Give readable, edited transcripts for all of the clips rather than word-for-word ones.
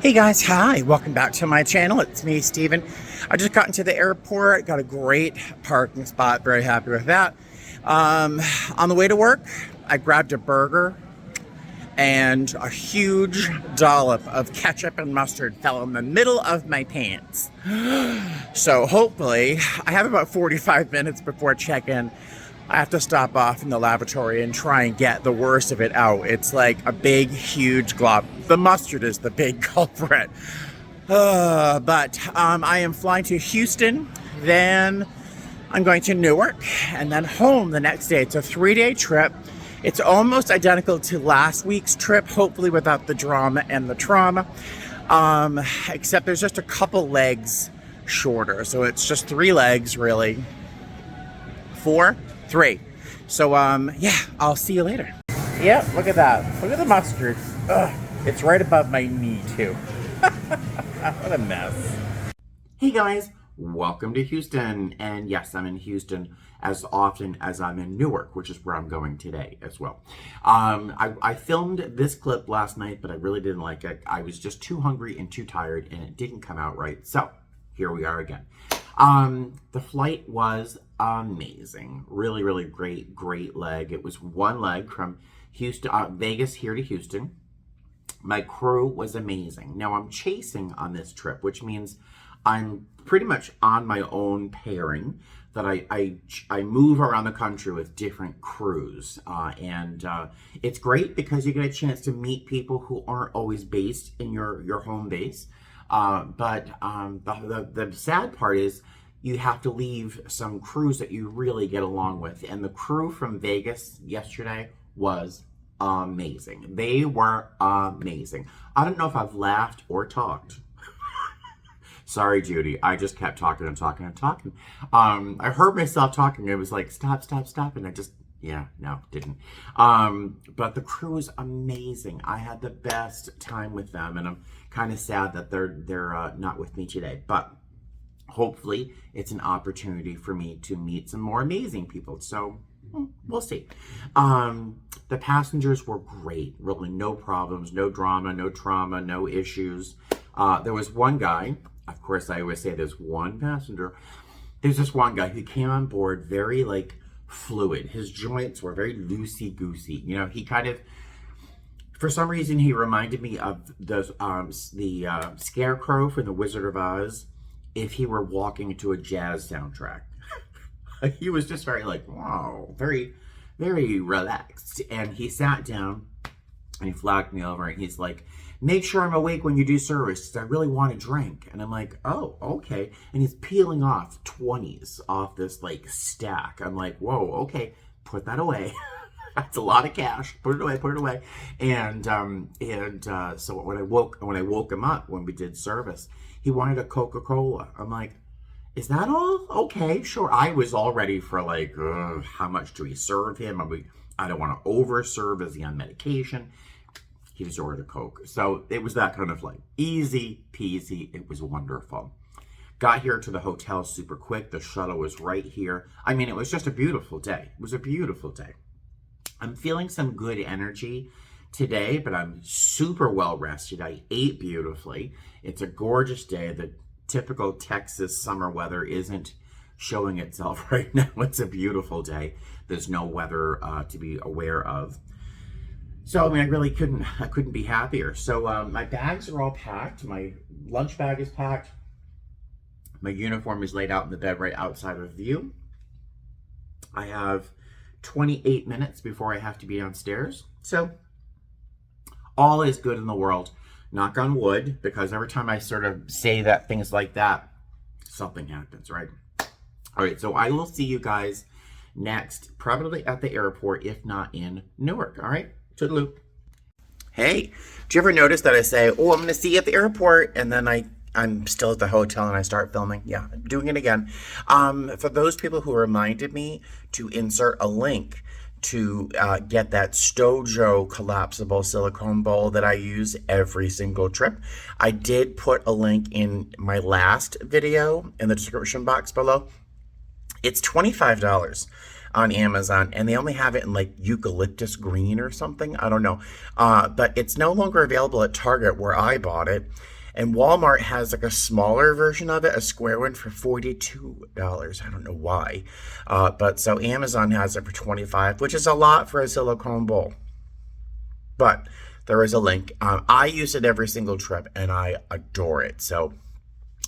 Hey guys, hi, welcome back to my channel. It's me, Steven. I just got into the airport, got a great parking spot, very happy with that. On the way to work, I grabbed a burger and a huge dollop of ketchup and mustard fell in the middle of my pants. So hopefully, I have about 45 minutes before check-in. I have to stop off in the lavatory and try and get the worst of it out. It's like a big, huge glob. The mustard is the big culprit. But I am flying to Houston, then I'm going to Newark, and then home the next day. It's a 3-day trip. It's almost identical to last week's trip, hopefully without the drama and the trauma. Except there's just a couple legs shorter. So it's just 3 legs, really. 4? 3. So, yeah, I'll see you later. Yep, look at that. Look at the mustard. Ugh, it's right above my knee, too. What a mess. Hey, guys. Welcome to Houston. And yes, I'm in Houston as often as I'm in Newark, which is where I'm going today as well. I filmed this clip last night, but I really didn't like it. I was just too hungry and too tired, and it didn't come out right. So, here we are again. The flight was amazing. Really, really great leg. It was one leg from Houston, Vegas here to Houston. My crew was amazing. Now I'm chasing on this trip, which means I'm pretty much on my own pairing, that I move around the country with different crews. And it's great because you get a chance to meet people who aren't always based in your home base. But the sad part is you have to leave some crews that you really get along with. And the crew from Vegas yesterday was amazing. They were amazing. I don't know if I've laughed or talked. Sorry, Judy. I just kept talking and talking and talking. I heard myself talking. It was like, stop. And I just, didn't. But the crew was amazing. I had the best time with them, and I'm kind of sad that they're not with me today. But hopefully, it's an opportunity for me to meet some more amazing people. So we'll see. The passengers were great. Really, no problems, no drama, no trauma, no issues. There was one guy. Of course, I always say there's one passenger. There's this one guy who came on board very fluid. His joints were very loosey-goosey. You know, he kind of, for some reason, he reminded me of the Scarecrow from The Wizard of Oz if he were walking to a jazz soundtrack. He was just very wow, very, very relaxed. And he sat down and he flagged me over and he's like, make sure I'm awake when you do service because I really want a drink. And I'm like, oh, okay. And he's peeling off 20s off this stack. I'm like, whoa, okay, put that away. That's a lot of cash. Put it away. And so when I woke him up when we did service, he wanted a Coca-Cola. I'm like, is that all? Okay, sure. I was all ready for how much do we serve him? I don't want to over-serve. Is he on medication? He just ordered a Coke. So it was that kind of easy peasy. It was wonderful. Got here to the hotel super quick. The shuttle was right here. I mean, it was just a beautiful day. It was a beautiful day. I'm feeling some good energy today, but I'm super well rested. I ate beautifully. It's a gorgeous day. The typical Texas summer weather isn't showing itself right now. It's a beautiful day. There's no weather to be aware of. So, I mean, I couldn't be happier. So, my bags are all packed. My lunch bag is packed. My uniform is laid out in the bed right outside of view. I have 28 minutes before I have to be downstairs. So, all is good in the world. Knock on wood, because every time I sort of say that things like that, something happens, right? All right, so I will see you guys next, probably at the airport, if not in Newark, all right? Toodaloo. Hey, do you ever notice that I say, oh, I'm going to see you at the airport, and then I'm still at the hotel and I start filming? Yeah, I'm doing it again. For those people who reminded me to insert a link to get that Stojo collapsible silicone bowl that I use every single trip, I did put a link in my last video in the description box below. It's $25. on Amazon, and they only have it in like eucalyptus green or something. I don't know. But it's no longer available at Target where I bought it. And Walmart has like a smaller version of it, a square one for $42. I don't know why. But so Amazon has it for $25, which is a lot for a silicone bowl. But there is a link. I use it every single trip and I adore it. So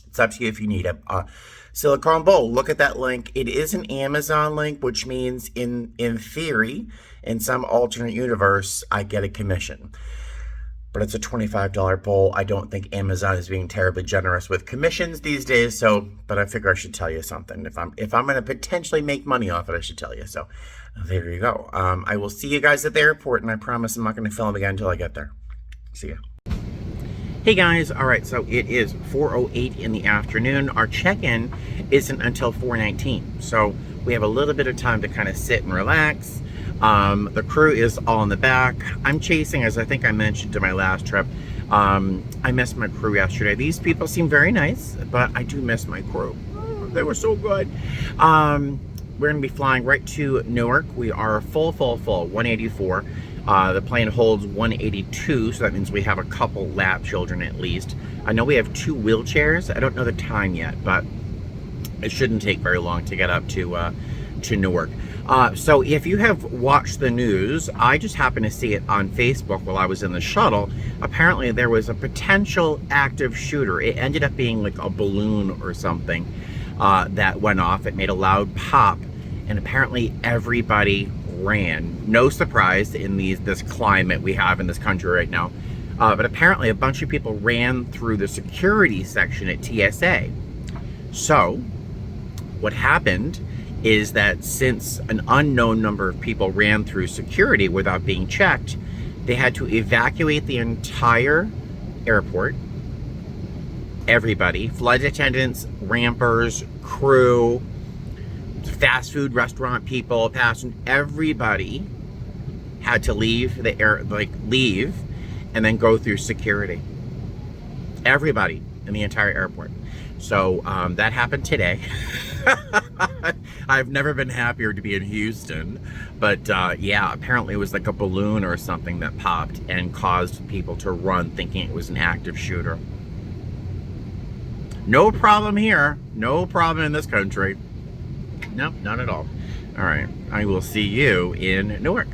it's up to you if you need a silicone bowl. Look at that link. It is an Amazon link, which means in theory, in some alternate universe, I get a commission. But it's a $25 bowl. I don't think Amazon is being terribly generous with commissions these days. So, but I figure I should tell you something. If I'm going to potentially make money off it, I should tell you. So there you go. I will see you guys at the airport, and I promise I'm not going to film again until I get there. See ya. Hey guys, all right, so it is 4:08 in the afternoon. Our check-in isn't until 4:19, so we have a little bit of time to kind of sit and relax. The crew is all in the back. I'm chasing, as I think I mentioned to my last trip. I missed my crew yesterday. These people seem very nice, but I do miss my crew. Oh, they were so good. We're going to be flying right to Newark. We are full, 184. The plane holds 182, so that means we have a couple lap children at least. I know we have 2 wheelchairs. I don't know the time yet, but it shouldn't take very long to get up to Newark. So if you have watched the news, I just happened to see it on Facebook while I was in the shuttle. Apparently there was a potential active shooter. It ended up being like a balloon or something that went off. It made a loud pop, and apparently everybody ran. No surprise in this climate we have in this country right now. But apparently a bunch of people ran through the security section at TSA. So what happened is that since an unknown number of people ran through security without being checked, they had to evacuate the entire airport. Everybody, flight attendants, rampers, crew, fast food restaurant people, passengers, everybody had to leave the air, leave and then go through security. Everybody in the entire airport. So that happened today. I've never been happier to be in Houston, but yeah, apparently it was like a balloon or something that popped and caused people to run thinking it was an active shooter. No problem here. No problem in this country. Nope, not at all. All right, I will see you in Newark.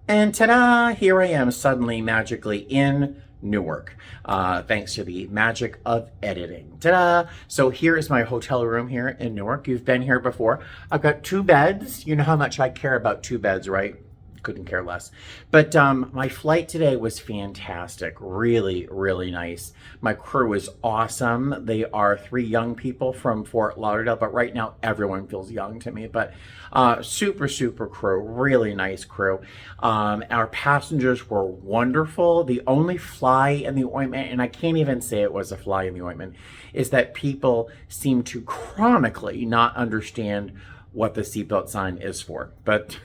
And ta-da, here I am suddenly magically in Newark, thanks to the magic of editing. Ta-da! So here is my hotel room here in Newark. You've been here before. I've got 2 beds. You know how much I care about 2 beds, right? Couldn't care less. But my flight today was fantastic. Really, really nice. My crew is awesome. They are 3 young people from Fort Lauderdale, but right now everyone feels young to me. But super, super crew. Really nice crew. Our passengers were wonderful. The only fly in the ointment, and I can't even say it was a fly in the ointment, is that people seem to chronically not understand what the seatbelt sign is for. But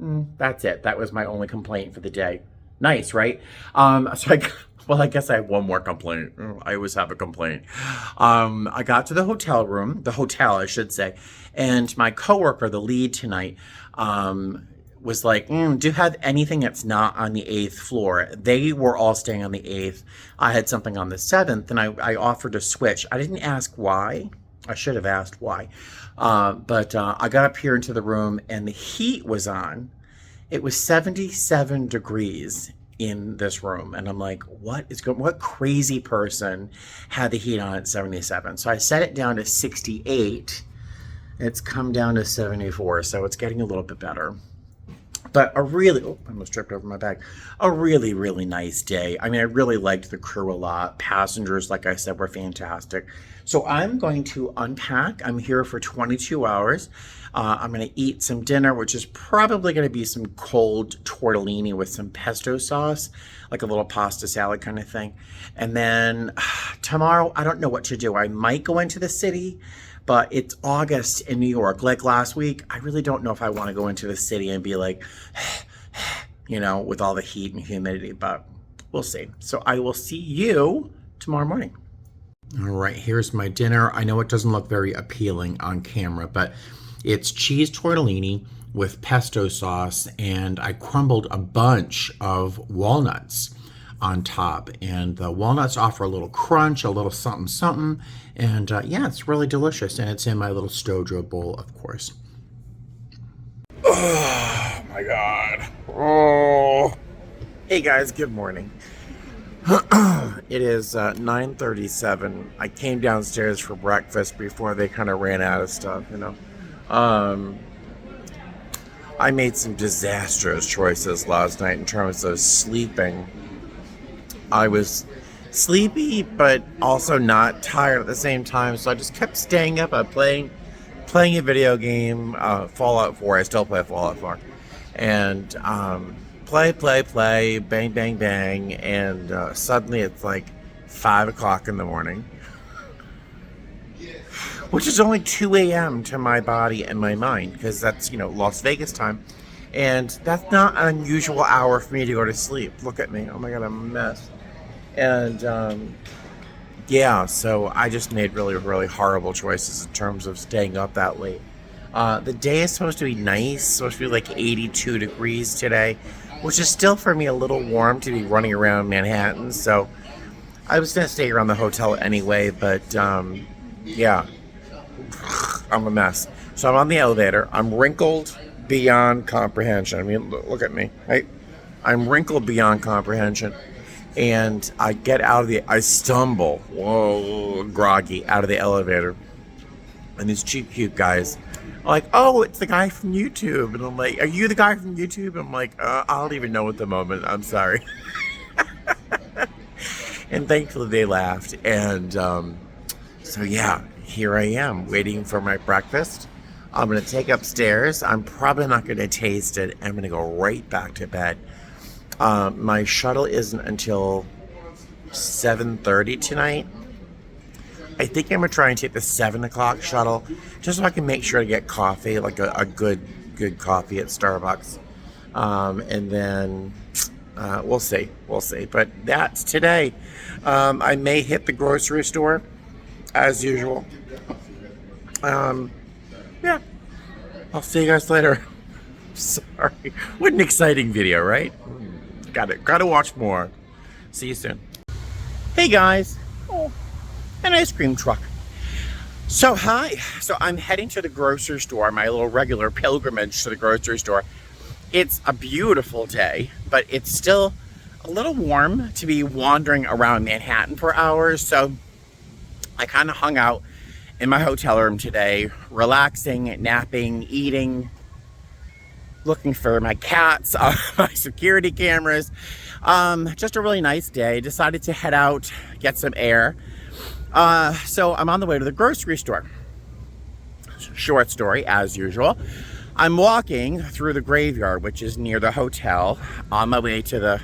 that's it. That was my only complaint for the day. Nice, right? Well, I guess I have one more complaint. I always have a complaint. I got to the hotel, I should say, and my coworker, the lead tonight, was like, do you have anything that's not on the 8th floor? They were all staying on the 8th. I had something on the 7th, and I offered to switch. I didn't ask why. I should have asked why. But I got up here into the room and the heat was on. It was 77 degrees in this room. And I'm like, what crazy person had the heat on at 77? So I set it down to 68. It's come down to 74. So it's getting a little bit better. But I almost tripped over my bag. A really, really nice day. I mean, I really liked the crew a lot. Passengers, like I said, were fantastic. So I'm going to unpack. I'm here for 22 hours. I'm going to eat some dinner, which is probably going to be some cold tortellini with some pesto sauce, like a little pasta salad kind of thing. And then tomorrow, I don't know what to do. I might go into the city, but it's August in New York. Like last week, I really don't know if I want to go into the city and be like, with all the heat and humidity, but we'll see. So I will see you tomorrow morning. All right, here's my dinner. I know it doesn't look very appealing on camera, but it's cheese tortellini with pesto sauce, and I crumbled a bunch of walnuts on top. And the walnuts offer a little crunch, a little something something. And yeah, it's really delicious. And it's in my little Stojo bowl, of course. Oh my God. Oh. Hey guys, good morning. It is 9:37. I came downstairs for breakfast before they kind of ran out of stuff, you know. I made some disastrous choices last night in terms of sleeping. I was sleepy, but also not tired at the same time, so I just kept staying up. I'm playing a video game, Fallout 4. I still play Fallout 4. And play, bang, bang, bang, and suddenly it's like 5 o'clock in the morning, which is only 2 a.m. to my body and my mind, because that's, Las Vegas time, and that's not an unusual hour for me to go to sleep. Look at me. Oh my God, I'm a mess. And yeah, so I just made really, really horrible choices in terms of staying up that late. The day is supposed to be nice, supposed to be like 82 degrees today, which is still for me a little warm to be running around Manhattan. So I was going to stay around the hotel anyway, but yeah, I'm a mess. So I'm on the elevator. I'm wrinkled beyond comprehension. I mean, look at me. I'm wrinkled beyond comprehension. And I get out of I stumble, whoa, groggy, out of the elevator. And these cheap, cute guys are like, oh, it's the guy from YouTube. And I'm like, are you the guy from YouTube? I'm like, I don't even know at the moment. I'm sorry. And thankfully they laughed. And so yeah, here I am waiting for my breakfast. I'm going to take upstairs. I'm probably not going to taste it. I'm going to go right back to bed. My shuttle isn't until 7:30 tonight. I think I'm going to try and take the 7 o'clock shuttle, just so I can make sure to get coffee, like a good coffee at Starbucks. And then we'll see. But that's today. I may hit the grocery store, as usual. Yeah. I'll see you guys later. Sorry. What an exciting video, right? Gotta watch more. See you soon. Hey guys. Oh, an ice cream truck. So hi. So I'm heading to the grocery store, my little regular pilgrimage to the grocery store. It's a beautiful day, but it's still a little warm to be wandering around Manhattan for hours. So I kind of hung out in my hotel room today, relaxing, napping, eating, looking for my cats, my security cameras. Just a really nice day. Decided to head out, get some air. So I'm on the way to the grocery store. Short story, as usual. I'm walking through the graveyard, which is near the hotel, on my way to the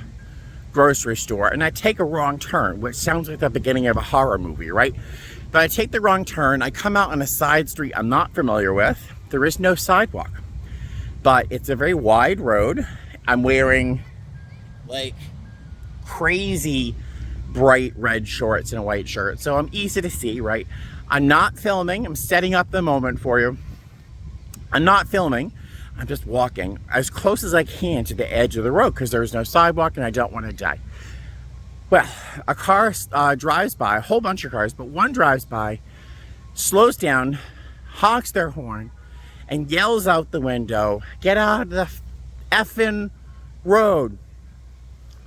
grocery store, and I take a wrong turn, which sounds like the beginning of a horror movie, right? But I take the wrong turn. I come out on a side street I'm not familiar with. There is no sidewalk, but it's a very wide road. I'm wearing like crazy bright red shorts and a white shirt, so I'm easy to see, right? I'm not filming. I'm setting up the moment for you. I'm not filming. I'm just walking as close as I can to the edge of the road because there's no sidewalk and I don't want to die. Well, a car drives by, a whole bunch of cars, but one drives by, slows down, honks their horn, and yells out the window, "Get out of the effing road."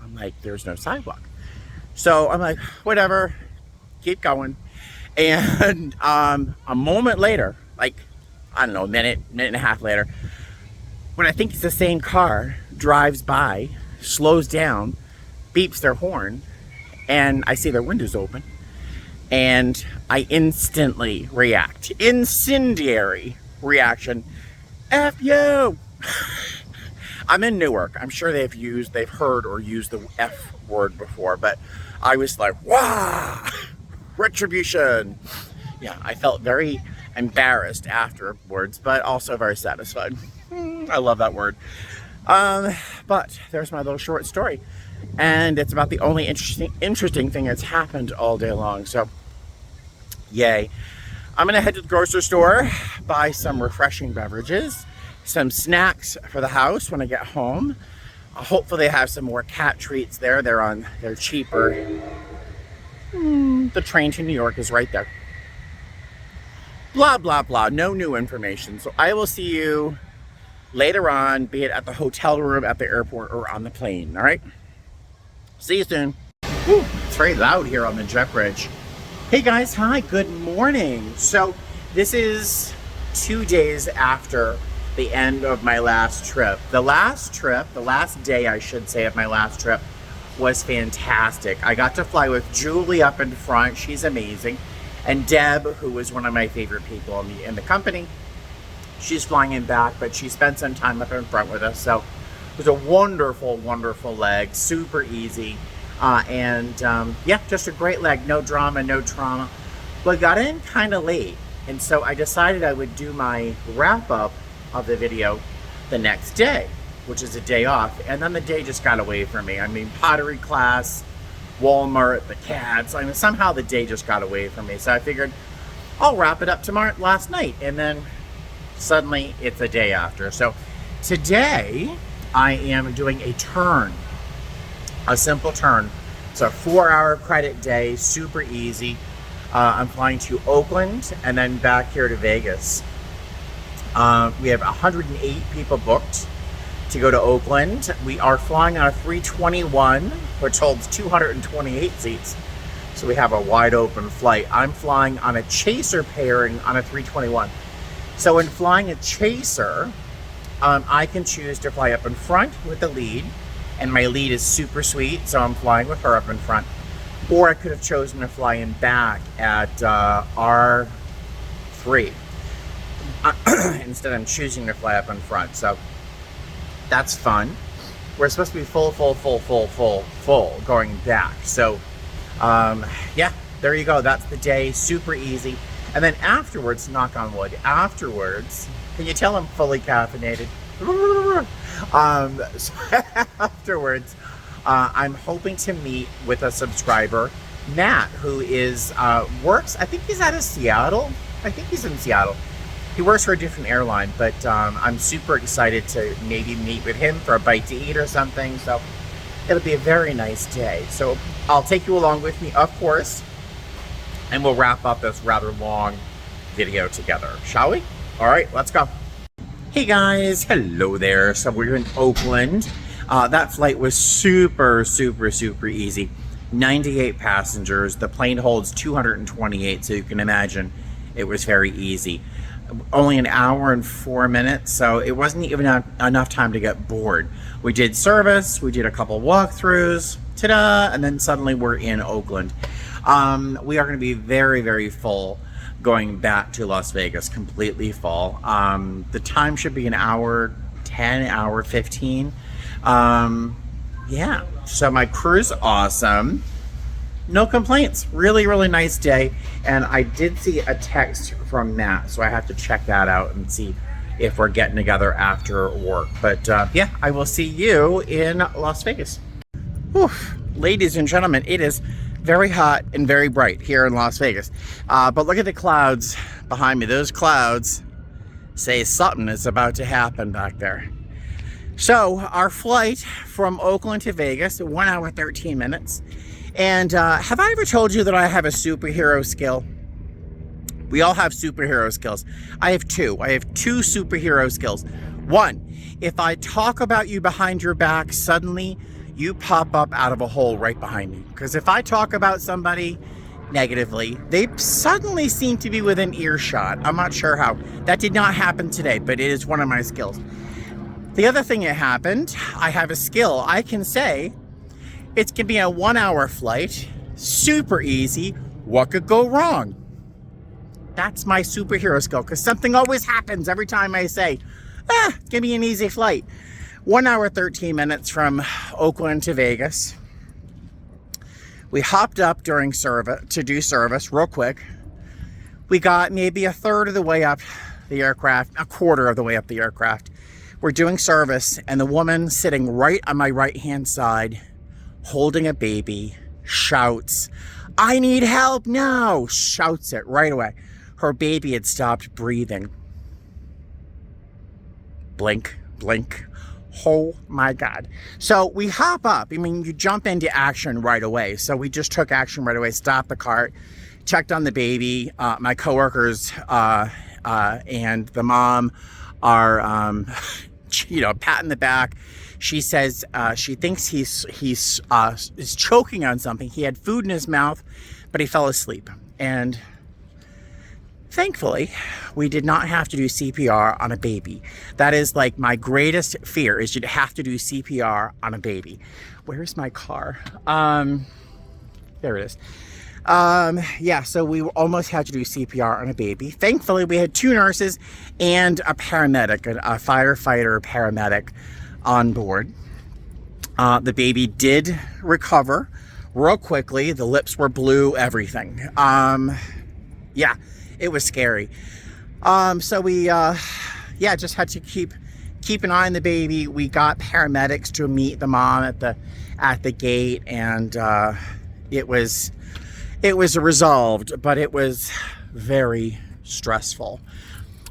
I'm like, there's no sidewalk. So I'm like, whatever, keep going. And a moment later, like, I don't know, a minute and a half later, when I think it's the same car, drives by, slows down, beeps their horn, and I see their windows open, and I instantly react. Incendiary reaction. F you! I'm in Newark. I'm sure they've heard or used the F word before, but I was like, wow! Retribution! Yeah, I felt very embarrassed afterwards, but also very satisfied. I love that word. But there's my little short story. And it's about the only interesting thing that's happened all day long. So, yay. I'm going to head to the grocery store, buy some refreshing beverages, some snacks for the house when I get home. Hopefully they have some more cat treats there. They're cheaper. The train to New York is right there. Blah, blah, blah. No new information. So I will see you later on, be it at the hotel room, at the airport, or on the plane. All right? See you soon. Whew, it's very loud here on the jet bridge. Hey guys, hi, good morning. So this is 2 days after the end of my last trip. The last day I should say of my last trip was fantastic. I got to fly with Julie up in front. She's amazing. And Deb, who was one of my favorite people in the company, she's flying in back, but she spent some time up in front with us. So it was a wonderful, wonderful leg, super easy. Yeah, just a great leg, no drama, no trauma. But got in kind of late. And so I decided I would do my wrap up of the video the next day, which is a day off. And then the day just got away from me. I mean, pottery class, Walmart, the cats. I mean, somehow the day just got away from me. So I figured I'll wrap it up last night. And then suddenly it's a day after. So today I am doing a turn, a simple turn. It's a 4-hour credit day, super easy. I'm flying to Oakland and then back here to Vegas. We have 108 people booked to go to Oakland. We are flying on a 321, which holds 228 seats. So we have a wide open flight. I'm flying on a chaser pairing on a 321. So in flying a chaser, I can choose to fly up in front with the lead, and my lead is super sweet, so I'm flying with her up in front. Or I could have chosen to fly in back at R3. Instead, I'm choosing to fly up in front, so that's fun. We're supposed to be full going back. So, yeah, there you go. That's the day. Super easy. And then afterwards, knock on wood, afterwards, can you tell I'm fully caffeinated? So afterwards, I'm hoping to meet with a subscriber, Matt, who works, I think he's out of Seattle. I think he's in Seattle. He works for a different airline, but I'm super excited to maybe meet with him for a bite to eat or something. So it'll be a very nice day. So I'll take you along with me, of course, and we'll wrap up this rather long video together, shall we? All right, let's go. Hey guys, hello there. So we're in Oakland. That flight was super easy. 98 passengers. The plane holds 228, so you can imagine it was very easy. Only an hour and 4 minutes, so it wasn't even enough time to get bored. We did service, we did a couple walkthroughs, ta-da, and then suddenly we're in Oakland. We are going to be very full going back to Las Vegas, completely full. The time should be an hour 10, hour 15. Yeah, so my crew's awesome. No complaints. Really nice day. And I did see a text from Matt, so I have to check that out and see if we're getting together after work. But yeah, I will see you in Las Vegas. Whew. Ladies and gentlemen, it is very hot and very bright here in Las Vegas. But look at the clouds behind me. Those clouds say something is about to happen back there. So our flight from Oakland to Vegas, 1 hour, 13 minutes. And have I ever told you that I have a superhero skill? We all have superhero skills. I have two. I have two superhero skills. One, if I talk about you behind your back, suddenly you pop up out of a hole right behind me. Because if I talk about somebody negatively, they suddenly seem to be within earshot. I'm not sure how. That did not happen today, but it is one of my skills. The other thing that happened, I have a skill. I can say, it's going to be a 1 hour flight, super easy. What could go wrong? That's my superhero skill, because something always happens every time I say, it's going to be an easy flight. 1 hour, 13 minutes from Oakland to Vegas. We hopped up during service to do service real quick. We got maybe a third of the way up the aircraft, a quarter of the way up the aircraft. We're doing service, and the woman sitting right on my right-hand side, holding a baby, shouts, "I need help now!" Shouts it right away. Her baby had stopped breathing. blink, blink. Oh my God. So we hop up. I mean, you jump into action right away. So we just took action right away, stopped the cart, checked on the baby. My coworkers and the mom are, you know, patting the back. She says she thinks he's is choking on something. He had food in his mouth, but he fell asleep. And thankfully, we did not have to do CPR on a baby. That is like my greatest fear, is you'd have to do CPR on a baby. Where's my car? There it is. Yeah, so we almost had to do CPR on a baby. Thankfully, we had 2 nurses and a paramedic, a firefighter paramedic on board. The baby did recover real quickly. The lips were blue, everything. Yeah, it was scary. So we, yeah, just had to keep an eye on the baby. We got paramedics to meet the mom at the gate, and it was resolved, but it was very stressful.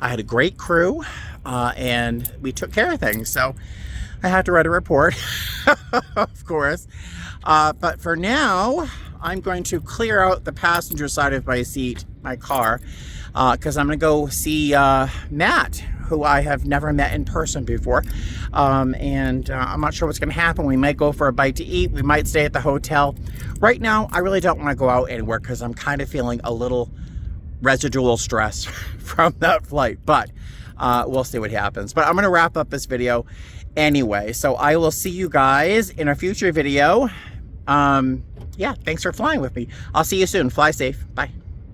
I had a great crew, and we took care of things. So I had to write a report, of course. But for now, I'm going to clear out the passenger side of my seat, my car, because I'm going to go see Matt, who I have never met in person before. And I'm not sure what's going to happen. We might go for a bite to eat. We might stay at the hotel. Right now, I really don't want to go out anywhere because I'm kind of feeling a little residual stress from that flight. But we'll see what happens. But I'm going to wrap up this video anyway. So I will see you guys in a future video. Yeah, thanks for flying with me. I'll see you soon. Fly safe. Bye.